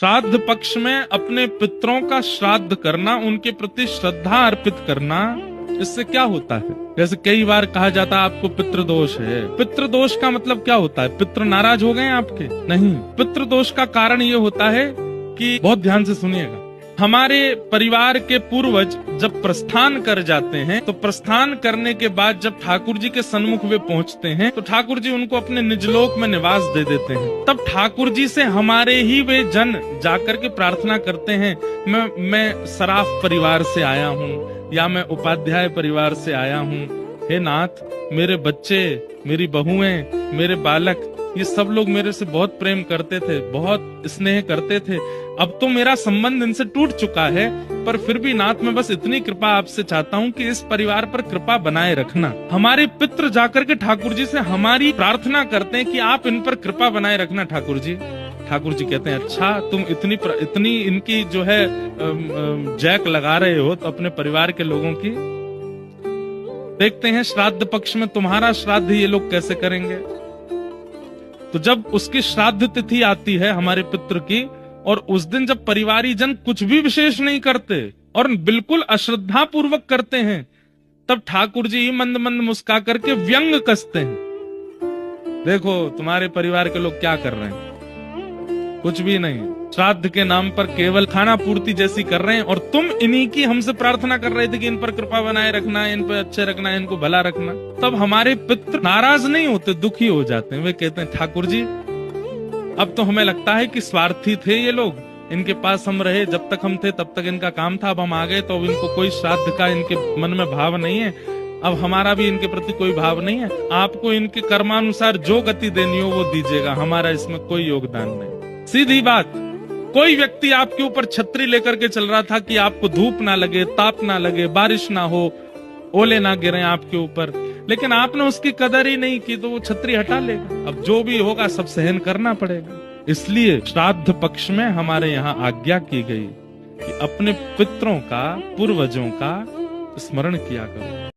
श्राद्ध पक्ष में अपने पितरों का श्राद्ध करना, उनके प्रति श्रद्धा अर्पित करना, इससे क्या होता है? जैसे कई बार कहा जाता है आपको पितृदोष है। पितृदोष का मतलब क्या होता है? पितृ नाराज हो गए आपके? नहीं, पितृदोष का कारण ये होता है कि, बहुत ध्यान से सुनिएगा, हमारे परिवार के पूर्वज जब प्रस्थान कर जाते हैं तो प्रस्थान करने के बाद जब ठाकुर जी के सन्मुख वे पहुंचते हैं तो ठाकुर जी उनको अपने निजलोक में निवास दे देते हैं। तब ठाकुर जी से हमारे ही वे जन जाकर के प्रार्थना करते हैं, मैं सराफ परिवार से आया हूँ या मैं उपाध्याय परिवार से आया हूँ, हे नाथ मेरे बच्चे, मेरी बहुएं, मेरे बालक, ये सब लोग मेरे से बहुत प्रेम करते थे, बहुत स्नेह करते थे। अब तो मेरा संबंध इनसे टूट चुका है, पर फिर भी नाथ मैं बस इतनी कृपा आपसे चाहता हूँ कि इस परिवार पर कृपा बनाए रखना। हमारे पितृ जाकर के ठाकुर जी से हमारी प्रार्थना करते हैं कि आप इन पर कृपा बनाए रखना ठाकुर जी। ठाकुर जी कहते हैं अच्छा तुम इतनी इनकी जो है जैक लगा रहे हो तो अपने परिवार के लोगों की, देखते हैं श्राद्ध पक्ष में तुम्हारा श्राद्ध ये लोग कैसे करेंगे। तो जब उसकी श्राद्ध तिथि आती है हमारे पितृ की, और उस दिन जब परिवारी जन कुछ भी विशेष नहीं करते और बिल्कुल अश्रद्धा पूर्वक करते हैं, तब ठाकुर जी मंद मंद मुस्का करके व्यंग कसते हैं, देखो तुम्हारे परिवार के लोग क्या कर रहे हैं, कुछ भी नहीं, श्राद्ध के नाम पर केवल खाना पूर्ति जैसी कर रहे हैं, और तुम इन्हीं की हमसे प्रार्थना कर रहे थे कि इन पर कृपा बनाए रखना, इन पर अच्छे रखना, इनको भला रखना। तब हमारे पितृ नाराज नहीं होते, दुखी हो जाते हैं। वे कहते हैं ठाकुर जी अब तो हमें लगता है कि स्वार्थी थे ये लोग, इनके पास हम रहे, जब तक हम थे तब तक इनका काम था, अब हम आ गए तो अब इनको कोई श्राद्ध का इनके मन में भाव नहीं है, अब हमारा भी इनके प्रति कोई भाव नहीं है, आपको इनके कर्मानुसार जो गति देनी हो वो दीजिएगा, हमारा इसमें कोई योगदान नहीं। सीधी बात, कोई व्यक्ति आपके ऊपर छतरी लेकर के चल रहा था कि आपको धूप ना लगे, ताप ना लगे, बारिश ना हो, ओले ना गिरे आपके ऊपर, लेकिन आपने उसकी कदर ही नहीं की तो वो छतरी हटा लेगा। अब जो भी होगा सब सहन करना पड़ेगा। इसलिए श्राद्ध पक्ष में हमारे यहाँ आज्ञा की गई कि अपने पितरों का, पूर्वजों का स्मरण किया करो।